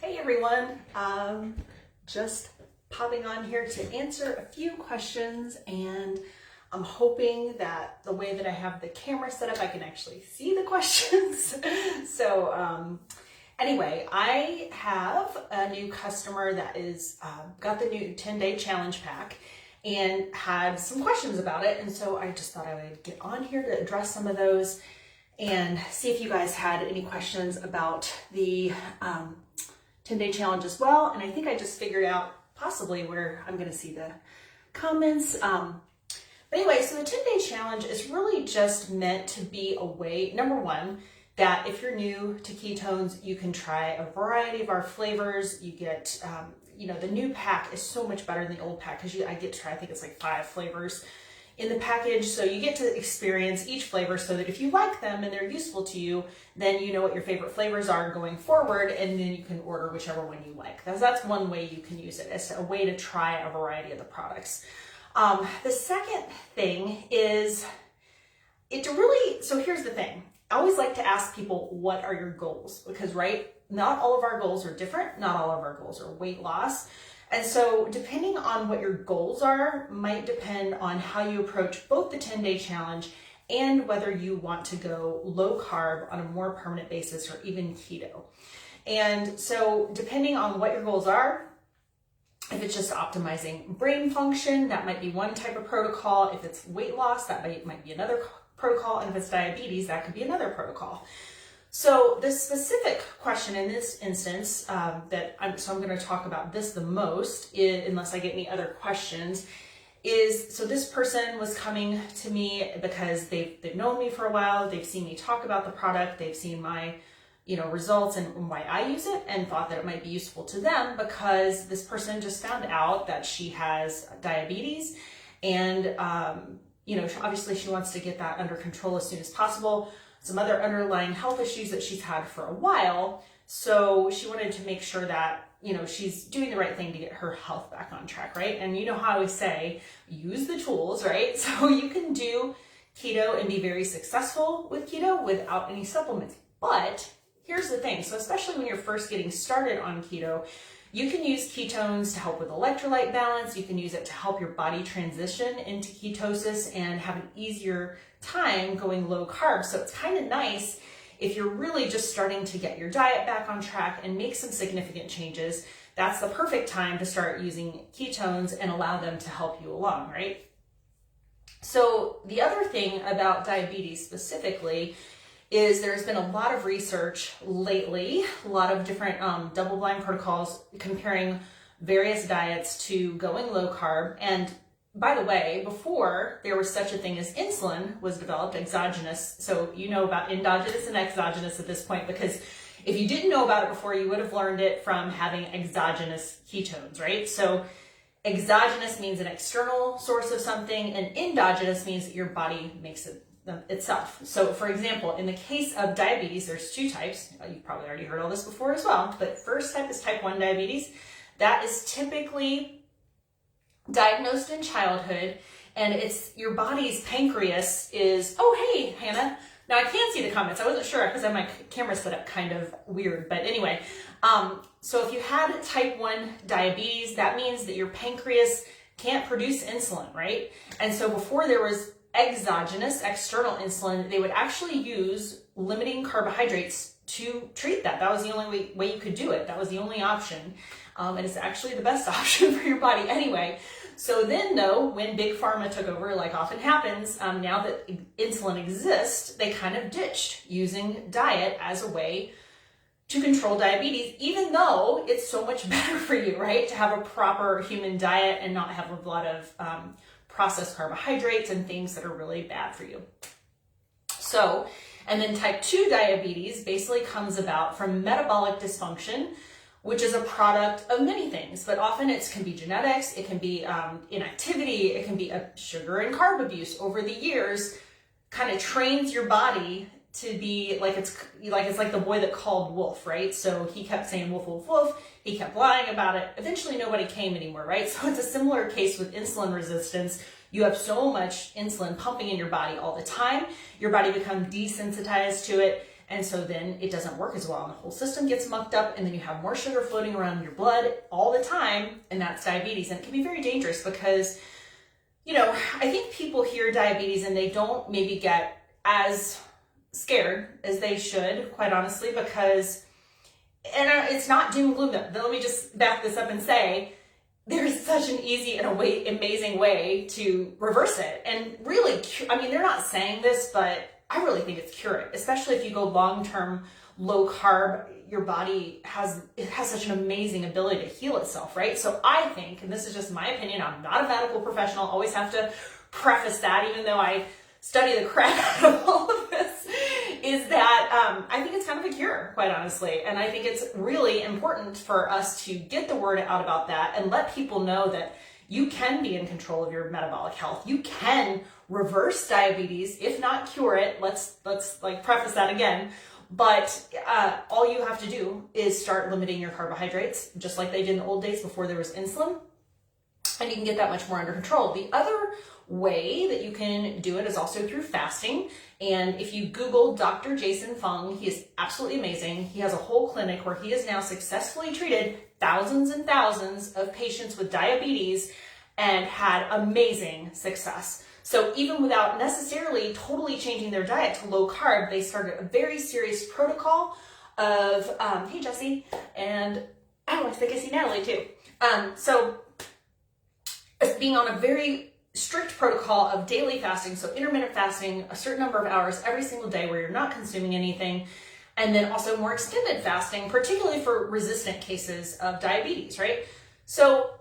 Hey everyone, just popping on here to answer a few questions, and I'm hoping that the way that I have the camera set up, I can actually see the questions. Anyway, I have a new customer that is got the new 10-day challenge pack and had some questions about it, and so I just thought I would get on here to address some of those and see if you guys had any questions about the 10-day challenge as well. And I think I just figured out possibly where I'm going to see the comments. But anyway, so the 10-day challenge is really just meant to be a way, number one, that if you're new to ketones, you can try a variety of our flavors. You get, the new pack is so much better than the old pack because I get to try, I think it's like 5 flavors in the package. So you get to experience each flavor so that if you like them and they're useful to you, then you know what your favorite flavors are going forward, and then you can order whichever one you like. That's one way you can use it, as a way to try a variety of the products. The second thing is so here's the thing. I always like to ask people, what are your goals? Because, right, not all of our goals are different. Not all of our goals are weight loss. And so depending on what your goals are might depend on how you approach both the 10-day challenge and whether you want to go low carb on a more permanent basis or even keto. And so depending on what your goals are, if it's just optimizing brain function, that might be one type of protocol. If it's weight loss, that might be another protocol. And if it's diabetes, that could be another protocol. So the specific question in this instance I'm going to talk about this the most, unless I get any other questions, is so this person was coming to me because they've known me for a while. They've seen me talk about the product. They've seen my results and why I use it, and thought that it might be useful to them because this person just found out that she has diabetes, and obviously she wants to get that under control as soon as possible. Some other underlying health issues that she's had for a while. So she wanted to make sure that, she's doing the right thing to get her health back on track, right? And you know how I always say, use the tools, right? So you can do keto and be very successful with keto without any supplements. But here's the thing. So especially when you're first getting started on keto, you can use ketones to help with electrolyte balance. You can use it to help your body transition into ketosis and have an easier time going low carb. So it's kind of nice if you're really just starting to get your diet back on track and make some significant changes. That's the perfect time to start using ketones and allow them to help you along, right? So the other thing about diabetes specifically is there's been a lot of research lately, a lot of different double-blind protocols comparing various diets to going low carb. And by the way, before there was such a thing as insulin was developed, exogenous. So you know about endogenous and exogenous at this point, because if you didn't know about it before, you would have learned it from having exogenous ketones, right? So exogenous means an external source of something, and endogenous means that your body makes it itself. So for example, in the case of diabetes, there's 2 types. You've probably already heard all this before as well, but first type is type 1 diabetes. That is typically diagnosed in childhood, and it's your body's pancreas is, oh, hey, Hannah. Now I can't see the comments. I wasn't sure because I have my camera set up kind of weird, but anyway. So if you had type 1 diabetes, that means that your pancreas can't produce insulin, right? And so before there was exogenous, external insulin, they would actually use limiting carbohydrates to treat that. That was the only way you could do it. That was the only option. And it's actually the best option for your body anyway. So then though, when Big Pharma took over, like often happens, now that insulin exists, they kind of ditched using diet as a way to control diabetes, even though it's so much better for you, right? To have a proper human diet and not have a lot of processed carbohydrates and things that are really bad for you. So, and then type 2 diabetes basically comes about from metabolic dysfunction, which is a product of many things, but often it can be genetics, it can be inactivity, it can be a sugar and carb abuse over the years, kind of trains your body to be like it's like the boy that called wolf, right? So he kept saying wolf, wolf, wolf. He kept lying about it. Eventually nobody came anymore, right? So it's a similar case with insulin resistance. You have so much insulin pumping in your body all the time. Your body becomes desensitized to it. And so then it doesn't work as well, and the whole system gets mucked up, and then you have more sugar floating around in your blood all the time, and that's diabetes. And it can be very dangerous because, you know, I think people hear diabetes and they don't maybe get as scared as they should, quite honestly, because, and it's not doom and gloom. Let me just back this up and say, there's such an easy and amazing way to reverse it. And really, I mean, they're not saying this, but I really think it's cure it, especially if you go long-term low carb. Your body has such an amazing ability to heal itself, right? So I think, and this is just my opinion, I'm not a medical professional, always have to preface that, even though I study the crap out of all of this, is that I think it's kind of a cure, quite honestly. And I think it's really important for us to get the word out about that and let people know that you can be in control of your metabolic health. You can reverse diabetes, if not cure it. Let's like preface that again. But all you have to do is start limiting your carbohydrates, just like they did in the old days before there was insulin, and you can get that much more under control. The other way that you can do it is also through fasting. And if you Google Dr. Jason Fung, he is absolutely amazing. He has a whole clinic where he has now successfully treated thousands and thousands of patients with diabetes and had amazing success. So even without necessarily totally changing their diet to low carb, they started a very serious protocol of, hey Jesse, and I want to think I see Natalie too. So being on a very strict protocol of daily fasting, so intermittent fasting, a certain number of hours every single day where you're not consuming anything, and then also more extended fasting, particularly for resistant cases of diabetes, right? So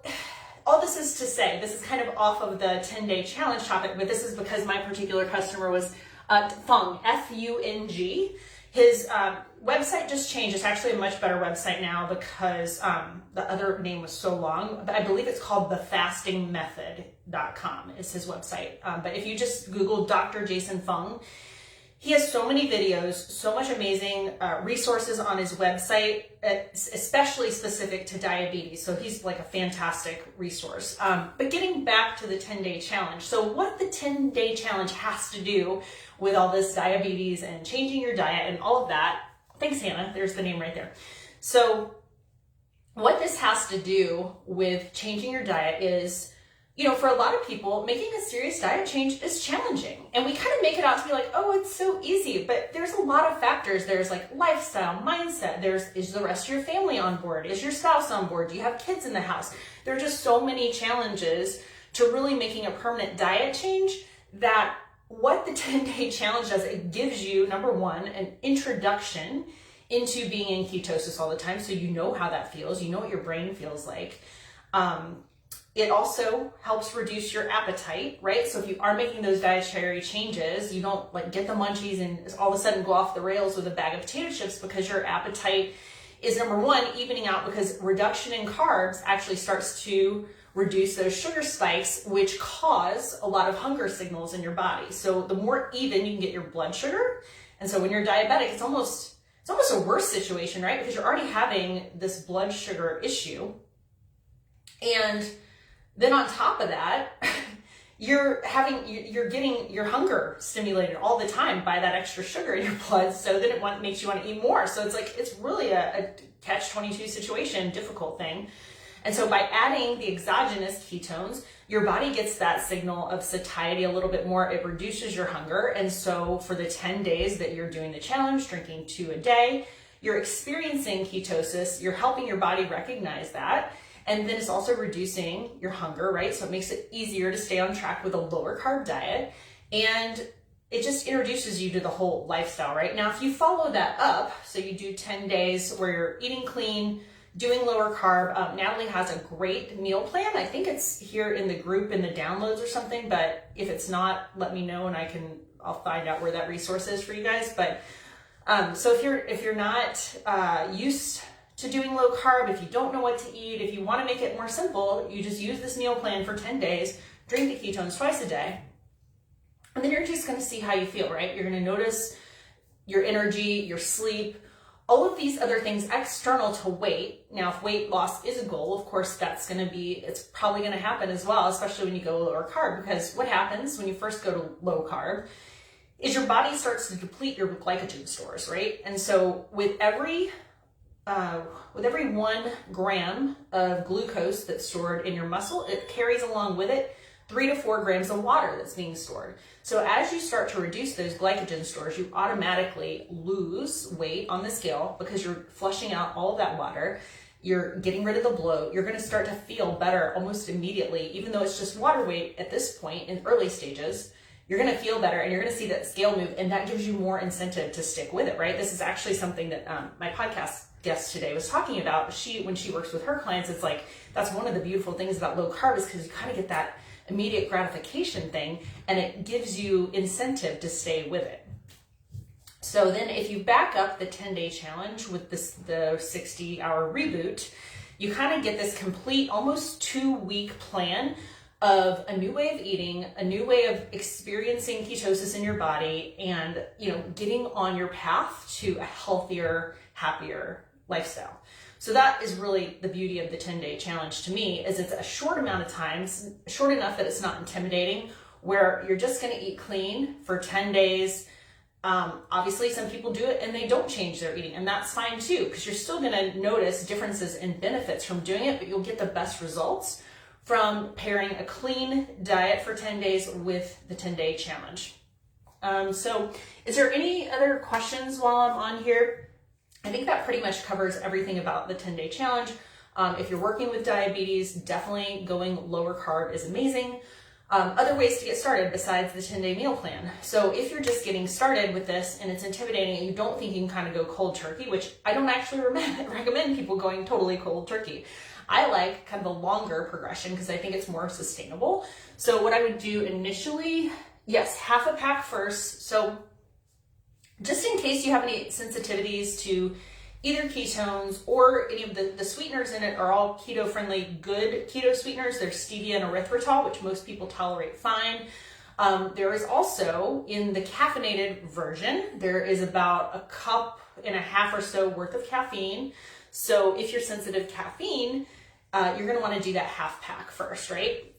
all this is to say, this is kind of off of the 10-day challenge topic, but this is because my particular customer was Fung, F-U-N-G. His website just changed. It's actually a much better website now because the other name was so long, but I believe it's called thefastingmethod.com is his website. But if you just Google Dr. Jason Fung, he has so many videos, so much amazing resources on his website, especially specific to diabetes. So he's like a fantastic resource. But getting back to the 10-day challenge. So what the 10-day challenge has to do with all this diabetes and changing your diet and all of that. Thanks, Hannah. There's the name right there. So what this has to do with changing your diet is, you know, for a lot of people, making a serious diet change is challenging. And we kind of make it out to be like, oh, it's so easy. But there's a lot of factors. There's like lifestyle, mindset. Is the rest of your family on board? Is your spouse on board? Do you have kids in the house? There are just so many challenges to really making a permanent diet change that what the 10-day challenge does, it gives you, number one, an introduction into being in ketosis all the time. So you know how that feels. You know what your brain feels like. It also helps reduce your appetite, right? So if you are making those dietary changes, you don't like get the munchies and all of a sudden go off the rails with a bag of potato chips, because your appetite is, number one, evening out, because reduction in carbs actually starts to reduce those sugar spikes, which cause a lot of hunger signals in your body. So the more even you can get your blood sugar. And so when you're diabetic, it's almost a worse situation, right? Because you're already having this blood sugar issue. And then on top of that, you're getting your hunger stimulated all the time by that extra sugar in your blood. So then it makes you want to eat more. So it's really a catch-22 situation, difficult thing. And so by adding the exogenous ketones, your body gets that signal of satiety a little bit more. It reduces your hunger. And so for the 10 days that you're doing the challenge, drinking 2 a day, you're experiencing ketosis. You're helping your body recognize that. And then it's also reducing your hunger, right? So it makes it easier to stay on track with a lower carb diet. And it just introduces you to the whole lifestyle, right? Now, if you follow that up, so you do 10 days where you're eating clean, doing lower carb. Natalie has a great meal plan. I think it's here in the group in the downloads or something, but if it's not, let me know and I'll find out where that resource is for you guys. But so if you're not used to doing low carb, if you don't know what to eat, if you want to make it more simple, you just use this meal plan for 10 days, drink the ketones twice a day, and then you're just going to see how you feel, right? You're going to notice your energy, your sleep, all of these other things external to weight. Now, if weight loss is a goal, of course, it's probably going to happen as well, especially when you go lower carb, because what happens when you first go to low carb is your body starts to deplete your glycogen stores, right? And so with every 1 gram of glucose that's stored in your muscle, it carries along with it 3 to 4 grams of water that's being stored. So as you start to reduce those glycogen stores, you automatically lose weight on the scale because you're flushing out all of that water. You're getting rid of the bloat. You're going to start to feel better almost immediately, even though it's just water weight at this point in early stages. You're going to feel better and you're going to see that scale move, and that gives you more incentive to stick with it, right? This is actually something that my podcast guest today was talking about. When she works with her clients, it's like, that's one of the beautiful things about low carb, is because you kind of get that immediate gratification thing, and it gives you incentive to stay with it. So then if you back up the 10-day challenge with the 60-hour reboot, you kind of get this complete, almost 2-week plan of a new way of eating, a new way of experiencing ketosis in your body, and getting on your path to a healthier, happier lifestyle. So that is really the beauty of the 10-day challenge to me, is it's a short amount of time, short enough that it's not intimidating, where you're just going to eat clean for 10 days. Obviously some people do it and they don't change their eating, and that's fine too, because you're still going to notice differences and benefits from doing it, but you'll get the best results from pairing a clean diet for 10 days with the 10-day challenge. So is there any other questions while I'm on here? I think that pretty much covers everything about the 10-day challenge. If you're working with diabetes, definitely going lower carb is amazing. Other ways to get started besides the 10-day meal plan. So if you're just getting started with this and it's intimidating and you don't think you can kind of go cold turkey, which I don't actually recommend people going totally cold turkey. I like kind of a longer progression because I think it's more sustainable. So what I would do initially, yes, half a pack first. So just in case you have any sensitivities to either ketones or any of the sweeteners in it are all keto-friendly, good keto sweeteners. There's stevia and erythritol, which most people tolerate fine. There is also, in the caffeinated version, there is about 1.5 cups or so worth of caffeine. So if you're sensitive to caffeine, you're going to want to do that half pack first, right?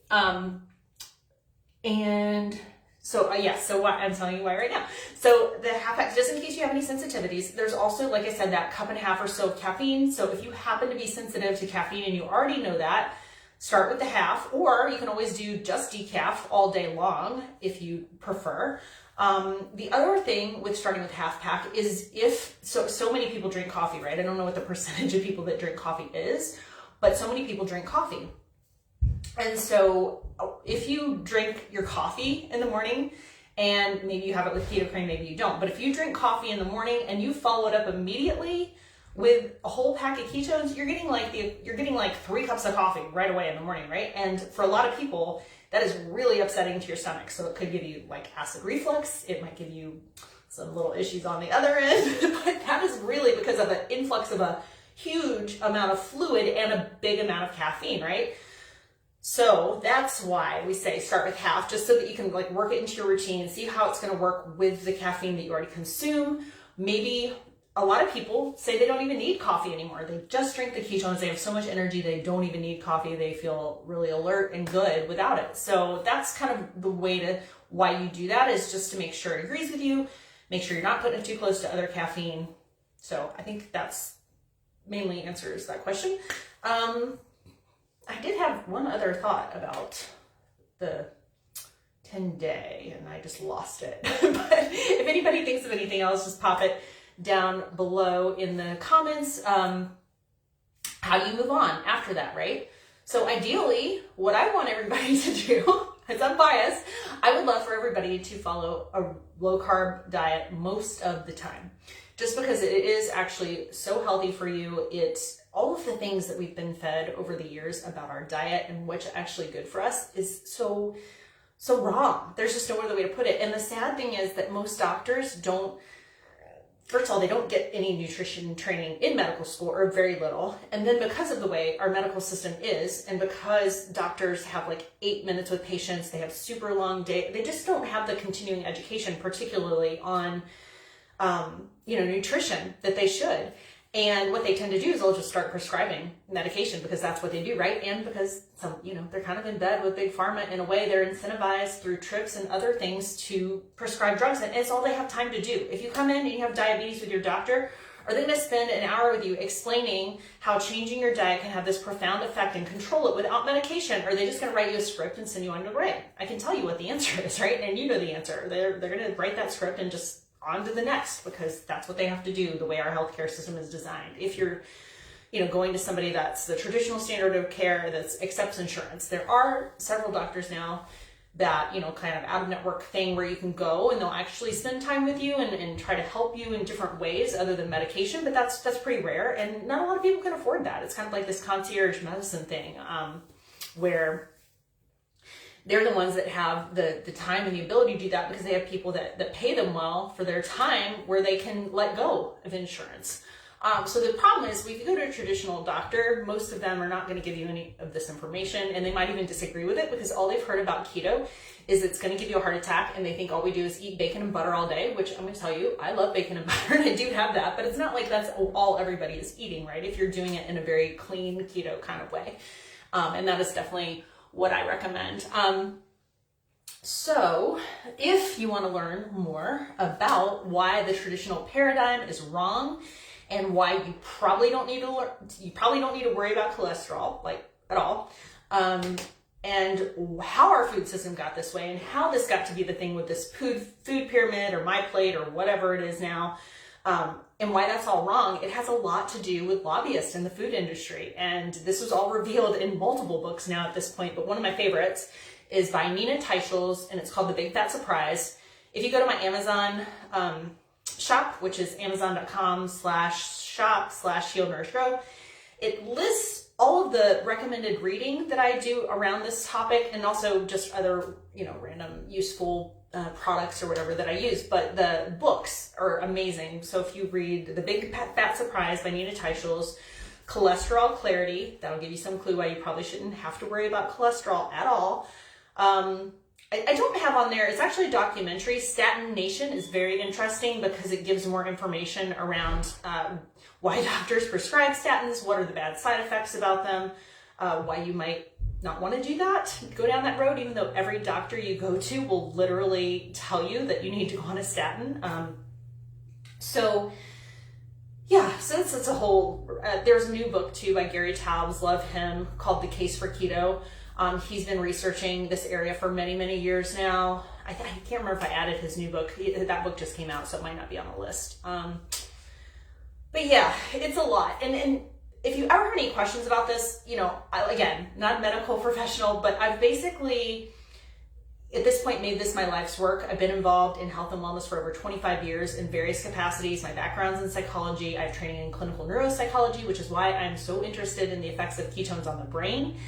So what I'm telling you why right now. So the half pack, just in case you have any sensitivities, there's also, like I said, that 1.5 cups or so of caffeine. So if you happen to be sensitive to caffeine and you already know that, start with the half, or you can always do just decaf all day long if you prefer. The other thing with starting with half pack is so many people drink coffee, right? I don't know what the percentage of people that drink coffee is, but so many people drink coffee. And so if you drink your coffee in the morning, and maybe you have it with keto cream, maybe you don't, but if you drink coffee in the morning and you follow it up immediately with a whole pack of ketones, you're getting like 3 cups of coffee right away in the morning, right? And for a lot of people, that is really upsetting to your stomach. So it could give you like acid reflux. It might give you some little issues on the other end, but that is really because of an influx of a huge amount of fluid and a big amount of caffeine, right? So that's why we say start with half, just so that you can like work it into your routine, see how it's going to work with the caffeine that you already consume. Maybe a lot of people say they don't even need coffee anymore. They just drink the ketones. They have so much energy. They don't even need coffee. They feel really alert and good without it. So that's kind of the way to why you do that, is just to make sure it agrees with you. Make sure you're not putting it too close to other caffeine. So I think that's mainly answers that question. I did have one other thought about the 10-day and I just lost it. But if anybody thinks of anything else, just pop it down below in the comments. How do you move on after that, right? So ideally, what I want everybody to do, as I'm biased, I would love for everybody to follow a low carb diet most of the time. Just because it is actually so healthy for you. It's all of the things that we've been fed over the years about our diet and what's actually good for us is so wrong. There's just no other way to put it. And the sad thing is that most doctors don't, first of all, they don't get any nutrition training in medical school, or very little. And then because of the way our medical system is, and because doctors have like 8 minutes with patients, they have super long day, they just don't have the continuing education, particularly on nutrition, that they should. And what they tend to do is they'll just start prescribing medication because that's what they do, right? And because they're kind of in bed with big pharma in a way. They're incentivized through trips and other things to prescribe drugs, and it's all they have time to do. If you come in and you have diabetes with your doctor, are they going to spend an hour with you explaining how changing your diet can have this profound effect and control it without medication? Or are they just going to write you a script and send you on your way? I can tell you what the answer is, right? And you know the answer. They're going to write that script and just on to the next, because that's what they have to do the way our healthcare system is designed. If you're going to somebody that's the traditional standard of care that accepts insurance, there are several doctors now that, kind of out of network thing where you can go and they'll actually spend time with you and try to help you in different ways other than medication, but that's pretty rare, and not a lot of people can afford that. It's kind of like this concierge medicine thing, where they're the ones that have the time and the ability to do that because they have people that pay them well for their time where they can let go of insurance. So the problem is, if you go to a traditional doctor, most of them are not going to give you any of this information, and they might even disagree with it because all they've heard about keto is it's going to give you a heart attack, and they think all we do is eat bacon and butter all day, which I'm going to tell you, I love bacon and butter, and I do have that, but it's not like that's all everybody is eating, right? If you're doing it in a very clean keto kind of way. And that is definitely what I recommend. So if you want to learn more about why the traditional paradigm is wrong and why you probably don't need to worry about cholesterol, like at all, and how our food system got this way and how this got to be the thing with this food pyramid or my plate or whatever it is now, and why that's all wrong, it has a lot to do with lobbyists in the food industry. And this was all revealed in multiple books now at this point, but one of my favorites is by Nina Teicholz, and it's called The Big Fat Surprise. If you go to my Amazon shop, which is amazon.com/shop/heal-nourish-grow, it lists all of the recommended reading that I do around this topic, and also just other, random useful products or whatever that I use. But the books are amazing. So if you read The Big Fat Surprise by Nina Teicholz, Cholesterol Clarity, that'll give you some clue why you probably shouldn't have to worry about cholesterol at all. I don't have on there, it's actually a documentary. Statin Nation is very interesting because it gives more information around why doctors prescribe statins, what are the bad side effects about them, why you might not want to do that, go down that road, even though every doctor you go to will literally tell you that you need to go on a statin. So since it's a whole, there's a new book too by Gary Taubes, love him, called The Case for Keto. He's been researching this area for many, many years now. I can't remember if I added his new book. That book just came out, so it might not be on the list. But yeah, it's a lot. And if you ever have any questions about this, again, not a medical professional, but I've basically, at this point, made this my life's work. I've been involved in health and wellness for over 25 years in various capacities. My background's in psychology. I have training in clinical neuropsychology, which is why I'm so interested in the effects of ketones on the brain.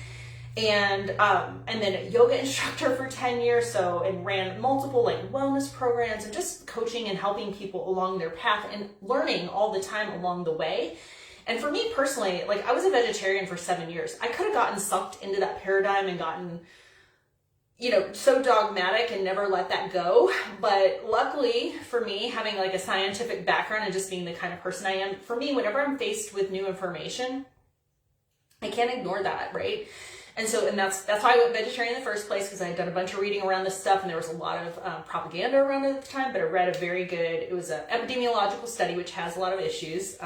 And then a yoga instructor for 10 years, and ran multiple wellness programs and just coaching and helping people along their path and learning all the time along the way. And for me personally, I was a vegetarian for 7 years. I could have gotten sucked into that paradigm and gotten, so dogmatic and never let that go. But luckily for me, having a scientific background and just being the kind of person I am, for me, whenever I'm faced with new information, I can't ignore that, right? And that's why I went vegetarian in the first place, because I had done a bunch of reading around this stuff, and there was a lot of propaganda around it at the time, but I read it was an epidemiological study, which has a lot of issues,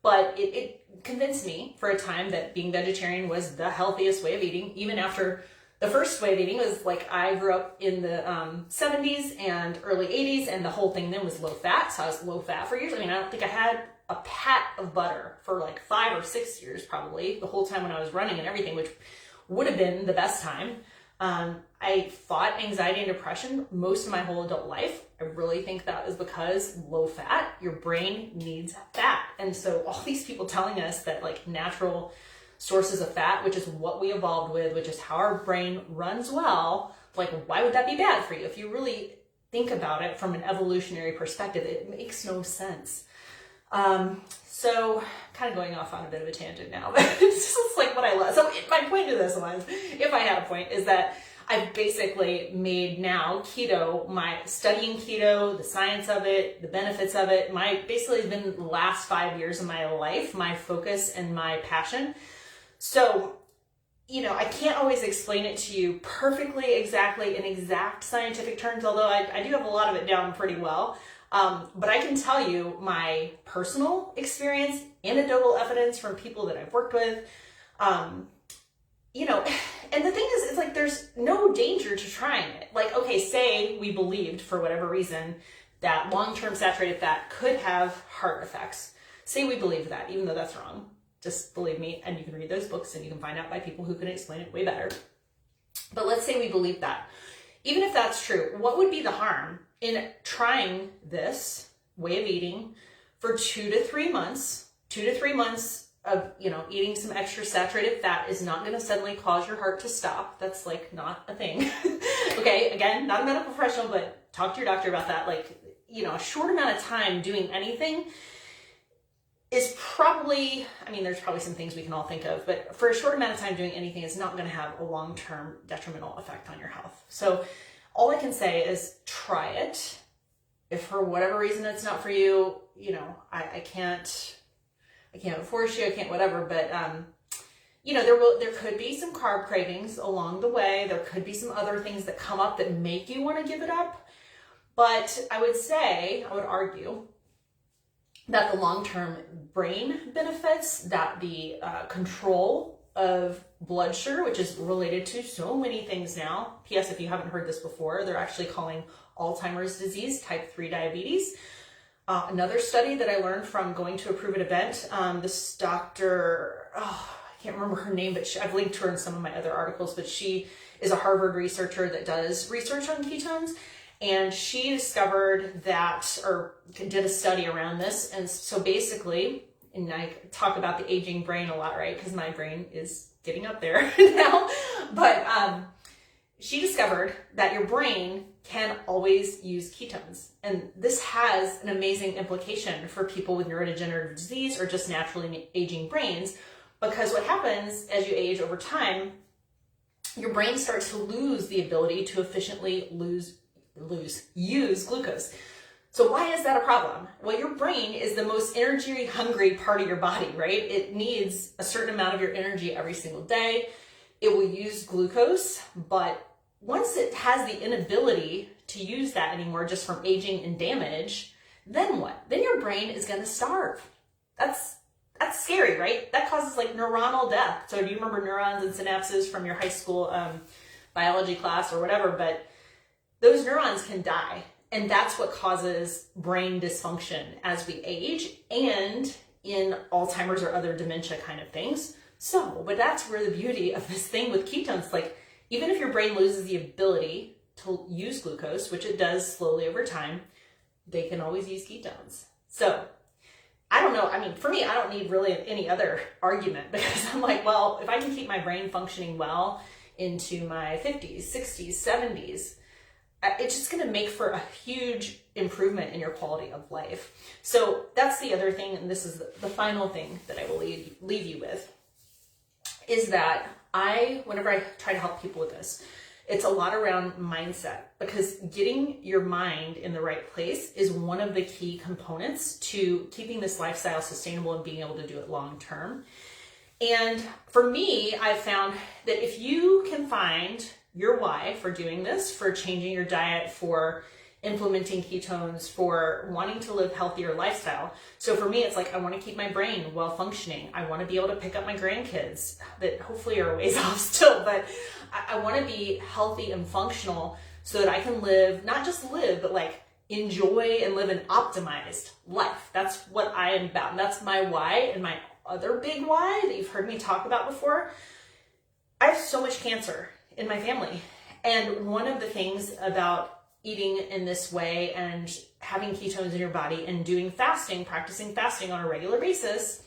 but it convinced me for a time that being vegetarian was the healthiest way of eating, even after the first way of eating was I grew up in the 70s and early 80s, and the whole thing then was low fat, so I was low fat for years. I don't think I had a pat of butter for 5 or 6 years probably, the whole time when I was running and everything, which would have been the best time. I fought anxiety and depression most of my whole adult life. I really think that was because low fat, your brain needs fat. And so all these people telling us that natural sources of fat, which is what we evolved with, which is how our brain runs well, why would that be bad for you? If you really think about it from an evolutionary perspective, it makes no sense. So kind of going off on a bit of a tangent now, but it's just what I love. So my point to this was, if I had a point, is that I've basically made now keto, my studying keto, the science of it, the benefits of it, basically has been the last 5 years of my life, my focus and my passion. So, I can't always explain it to you perfectly, exactly in exact scientific terms, although I do have a lot of it down pretty well. But I can tell you my personal experience, anecdotal evidence from people that I've worked with, and the thing is, it's like there's no danger to trying it. Like, okay, say we believed for whatever reason that long-term saturated fat could have heart effects. Say we believe that, even though that's wrong. Just believe me, and you can read those books and you can find out by people who can explain it way better. But let's say we believe that. Even if that's true, what would be the harm in trying this way of eating for 2 to 3 months? 2 to 3 months of, eating some extra saturated fat is not going to suddenly cause your heart to stop. That's like not a thing. Okay, again, not a medical professional, but talk to your doctor about that. Like, a short amount of time doing anything is probably, there's probably some things we can all think of, but for a short amount of time doing anything is not going to have a long-term detrimental effect on your health. So all I can say is try it. If for whatever reason it's not for you, I can't force you, I can't whatever, but there could be some carb cravings along the way. There could be some other things that come up that make you want to give it up. But I would argue that the long-term brain benefits, that the control of blood sugar, which is related to so many things now. P.S. if you haven't heard this before, they're actually calling Alzheimer's disease type 3 diabetes. Another study that I learned from going to a Prove It event, this doctor, I can't remember her name, but I've linked her in some of my other articles, but she is a Harvard researcher that does research on ketones. And she discovered that, or did a study around this. And so basically, and I talk about the aging brain a lot, right? Because my brain is getting up there now. But she discovered that your brain can always use ketones. And this has an amazing implication for people with neurodegenerative disease or just naturally aging brains, because what happens as you age over time, your brain starts to lose the ability to efficiently use glucose. So why is that a problem? Well, your brain is the most energy hungry part of your body, right? It needs a certain amount of your energy every single day. It will use glucose, but once it has the inability to use that anymore just from aging and damage, then what? Then your brain is going to starve. That's scary, right? That causes like neuronal death. So do you remember neurons and synapses from your high school biology class or whatever? But those neurons can die. And that's what causes brain dysfunction as we age and in Alzheimer's or other dementia kind of things. So, but that's where the beauty of this thing with ketones, like even if your brain loses the ability to use glucose, which it does slowly over time, they can always use ketones. So I don't know. For me, I don't need really any other argument, because I'm like, well, if I can keep my brain functioning well into my 50s, 60s, 70s, it's just going to make for a huge improvement in your quality of life. So that's the other thing, and this is the final thing that I will leave you with, is that whenever I try to help people with this, it's a lot around mindset, because getting your mind in the right place is one of the key components to keeping this lifestyle sustainable and being able to do it long term. And for me, I've found that if you can find your why for doing this, for changing your diet, for implementing ketones, for wanting to live healthier lifestyle. So for me, it's like, I want to keep my brain well functioning. I want to be able to pick up my grandkids that hopefully are a ways off still, but I want to be healthy and functional so that I can live, not just live, but like enjoy and live an optimized life. That's what I am about. And that's my why. And my other big why that you've heard me talk about before, I have so much cancer in my family. And one of the things about eating in this way and having ketones in your body and doing fasting, practicing fasting on a regular basis,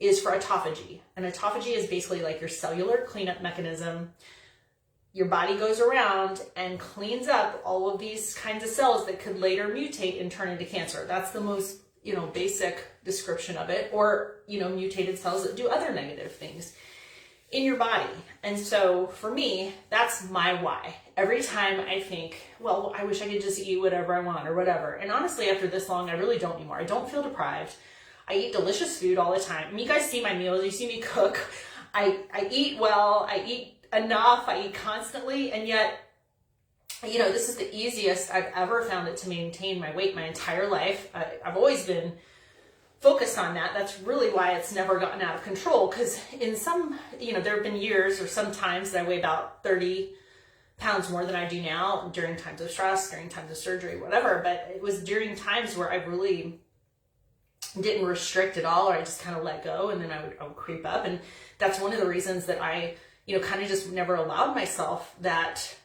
is for autophagy. And autophagy is basically like your cellular cleanup mechanism. Your body goes around and cleans up all of these kinds of cells that could later mutate and turn into cancer. That's the most, basic description of it. Or, mutated cells that do other negative things. in your body. And so for me, that's my why. Every time I think, well, I wish I could just eat whatever I want or whatever. And honestly, after this long, I really don't anymore. I don't feel deprived. I eat delicious food all the time. I mean, you guys see my meals, you see me cook. I eat well, I eat enough, I eat constantly, and yet, you know, this is the easiest I've ever found it to maintain my weight my entire life. I've always been focused on that. That's really why it's never gotten out of control, because in some, you know, there have been years or some times that I weigh about 30 pounds more than I do now during times of stress, during times of surgery, whatever. But it was during times where I really didn't restrict at all, or I just kind of let go, and then I would creep up. And that's one of the reasons that I, you know, kind of just never allowed myself that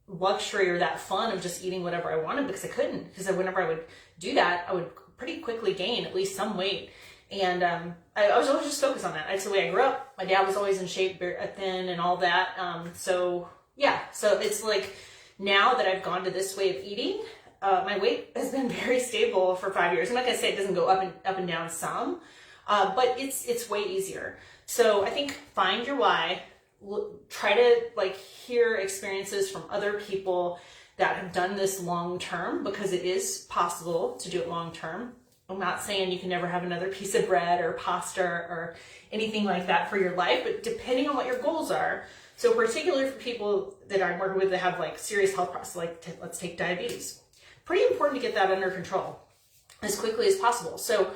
luxury or that fun of just eating whatever I wanted, because I couldn't. Because whenever I would do that, I would pretty quickly gain at least some weight. And I was always just focused on that. That's the way I grew up. My dad was always in shape, thin and all that. So yeah, so it's like now that I've gone to this way of eating, my weight has been very stable for 5 years. I'm not gonna say it doesn't go up and down some, but it's way easier. So I think find your why. Try to like hear experiences from other people that have done this long term, because it is possible to do it long term. I'm not saying you can never have another piece of bread or pasta or anything like that for your life, but depending on what your goals are. So particularly for people that I'm working with that have like serious health problems, like let's take diabetes. Pretty important to get that under control as quickly as possible. So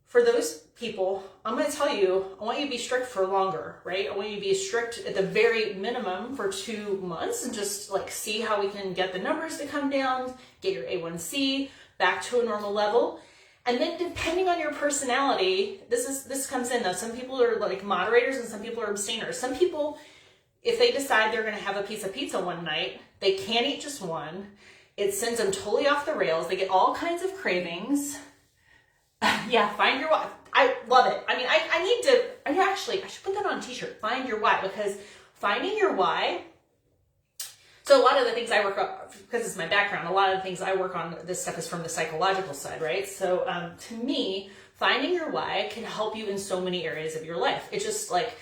for those people, I'm going to tell you, I want you to be strict for longer, right? I want you to be strict at the very minimum for 2 months and just like see how we can get the numbers to come down, get your A1C back to a normal level. And then depending on your personality, this comes in though. Some people are like moderators and some people are abstainers. Some people, if they decide they're going to have a piece of pizza one night, they can't eat just one. It sends them totally off the rails. They get all kinds of cravings. Yeah, find your why. I love it. I mean, I should put that on a t-shirt. Find your why, because finding your why. So a lot of the things I work on, because it's my background, a lot of the things I work on, this stuff is from the psychological side, right? So to me, finding your why can help you in so many areas of your life. It's just like,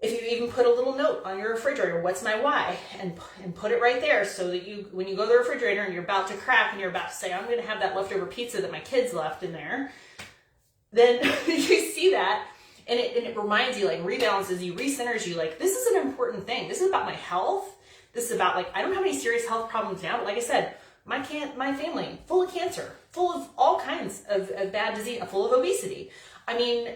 if you even put a little note on your refrigerator, what's my why? And put it right there, so that you, when you go to the refrigerator and you're about to crack and you're about to say, I'm going to have that leftover pizza that my kids left in there, then you see that and it reminds you, like rebalances you, recenters you, like this is an important thing. This is about my health. This is about like, I don't have any serious health problems now, but like I said, my family, full of cancer, full of all kinds of bad disease, full of obesity. I mean,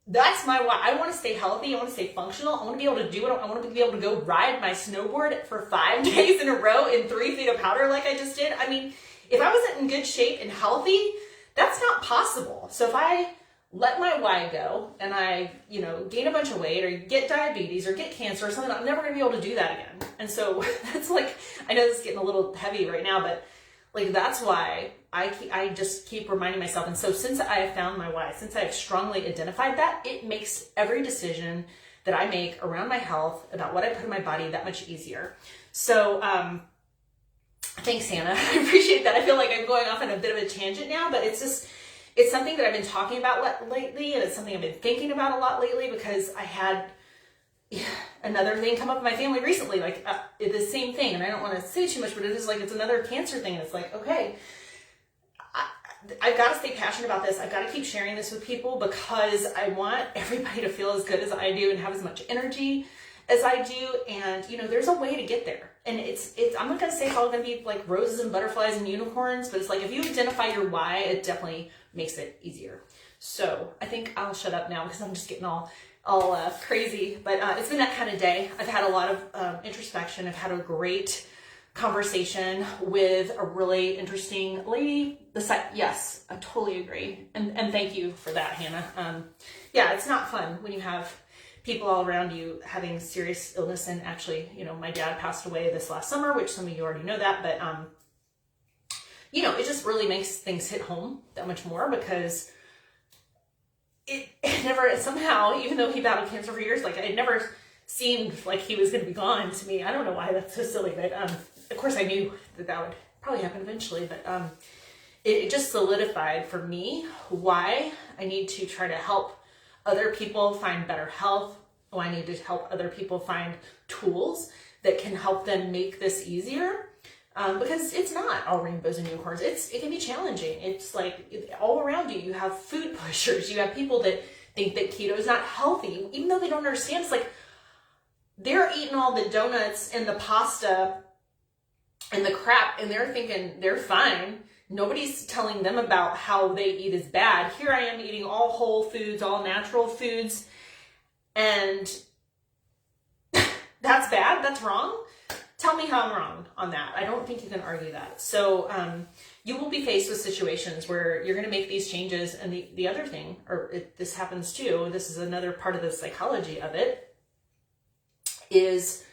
that's my why. I want to stay healthy. I want to stay functional. I want to be able to do it. I want to be able to go ride my snowboard for 5 days in a row in 3 feet of powder like I just did. I mean, if I wasn't in good shape and healthy, that's not possible. So if I let my why go and I, you know, gain a bunch of weight or get diabetes or get cancer or something, I'm never going to be able to do that again. And so that's like, I know this is getting a little heavy right now, but like, that's why I just keep reminding myself. And so since I have found my why, since I have strongly identified that, it makes every decision that I make around my health, about what I put in my body, that much easier. So, thanks, Hannah. I appreciate that. I feel like I'm going off on a bit of a tangent now, but it's something that I've been talking about lately, and it's something I've been thinking about a lot lately, because I had another thing come up in my family recently, like the same thing. And I don't want to say too much, but it is like, it's another cancer thing. And it's like, okay, I've got to stay passionate about this. I've got to keep sharing this with people, because I want everybody to feel as good as I do and have as much energy as I do. And, you know, there's a way to get there. And I'm not going to say it's all going to be like roses and butterflies and unicorns, but it's like, if you identify your why, it definitely makes it easier. So I think I'll shut up now, because I'm just getting all crazy. But it's been that kind of day. I've had a lot of introspection. I've had a great conversation with a really interesting lady. Yes, I totally agree. And thank you for that, Hannah. Yeah, it's not fun when you have people all around you having serious illness. And actually, you know, my dad passed away this last summer, which some of you already know that, but you know, it just really makes things hit home that much more, because it never, somehow, even though he battled cancer for years, like it never seemed like he was going to be gone to me. I don't know why, that's so silly, but of course I knew that would probably happen eventually, but it just solidified for me why I need to try to help other people find better health. Oh, I need to help other people find tools that can help them make this easier. Because it's not all rainbows and unicorns. It can be challenging. It's like all around you, you have food pushers. You have people that think that keto is not healthy, even though they don't understand. It's like they're eating all the donuts and the pasta and the crap, and they're thinking they're fine. Nobody's telling them about how they eat is bad. Here I am eating all whole foods, all natural foods, and that's bad, that's wrong. Tell me how I'm wrong on that. I don't think you can argue that. So you will be faced with situations where you're going to make these changes. And the other thing, this happens too, this is another part of the psychology of it, is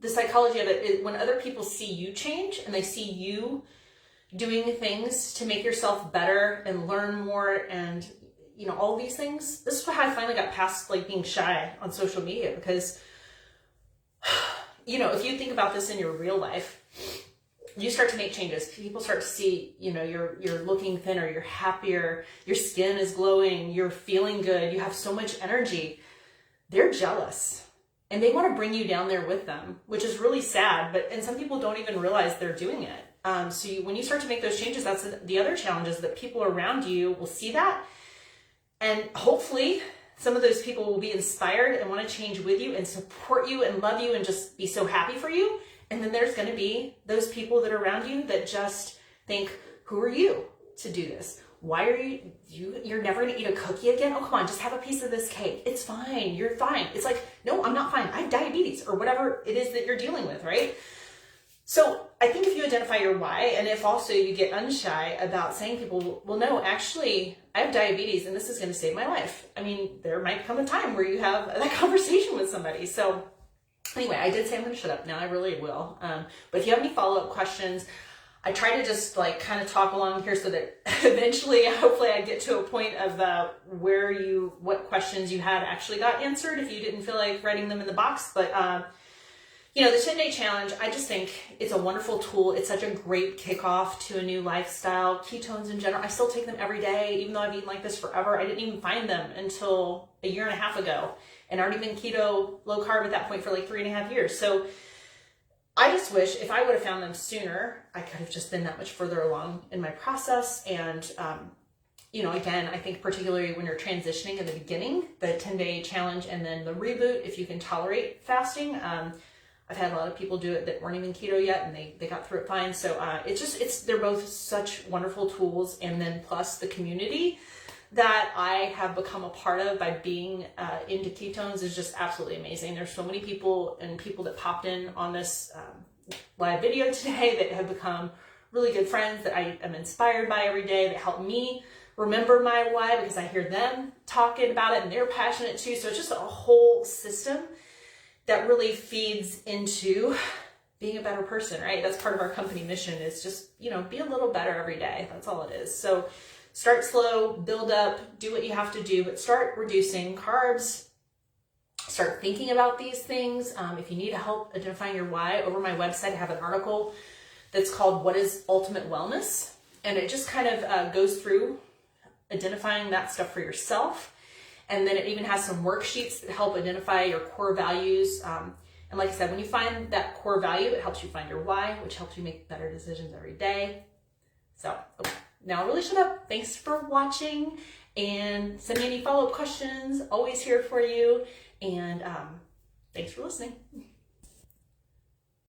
the psychology of it is when other people see you change and they see you doing things to make yourself better and learn more and, you know, all these things. This is how I finally got past like being shy on social media, because you know, if you think about this in your real life, you start to make changes. People start to see, you know, you're looking thinner, you're happier, your skin is glowing, you're feeling good, you have so much energy. They're jealous and they want to bring you down there with them, which is really sad. And some people don't even realize they're doing it. So when you start to make those changes, that's the other challenge, is that people around you will see that, and hopefully some of those people will be inspired and want to change with you and support you and love you and just be so happy for you. And then there's going to be those people that are around you that just think, who are you to do this? Why are you're never going to eat a cookie again? Oh, come on, just have a piece of this cake. It's fine. You're fine. It's like, no, I'm not fine. I have diabetes, or whatever it is that you're dealing with, right? So I think if you identify your why, and if also you get unshy about saying people, well, no, actually, I have diabetes and this is going to save my life. I mean, there might come a time where you have that conversation with somebody. So anyway, I did say I'm going to shut up now. I really will. But if you have any follow-up questions, I try to just like kind of talk along here so that eventually, hopefully I get to a point of what questions you had actually got answered if you didn't feel like writing them in the box. But you know, the 10-day challenge, I just think it's a wonderful tool. It's such a great kickoff to a new lifestyle. Ketones in general, I still take them every day, even though I've eaten like this forever. I didn't even find them until a year and a half ago, and already been keto, low carb at that point for like 3.5 years. So I just wish if I would have found them sooner, I could have just been that much further along in my process. And, you know, again, I think particularly when you're transitioning in the beginning, the 10-day challenge and then the reboot, if you can tolerate fasting, I've had a lot of people do it that weren't even keto yet, and they got through it fine. So they're both such wonderful tools. And then plus the community that I have become a part of by being into ketones is just absolutely amazing. There's so many people that popped in on this live video today that have become really good friends that I am inspired by every day, that help me remember my why, because I hear them talking about it and they're passionate too. So it's just a whole system that really feeds into being a better person, right? That's part of our company mission, is just, you know, be a little better every day. That's all it is. So start slow, build up, do what you have to do, but start reducing carbs, start thinking about these things. If you need help identifying your why, over my website, I have an article that's called What is Ultimate Wellness? And it just kind of goes through identifying that stuff for yourself. And then it even has some worksheets that help identify your core values. And like I said, when you find that core value, it helps you find your why, which helps you make better decisions every day. So now I'll really shut up. Thanks for watching, and send me any follow-up questions. Always here for you. And thanks for listening.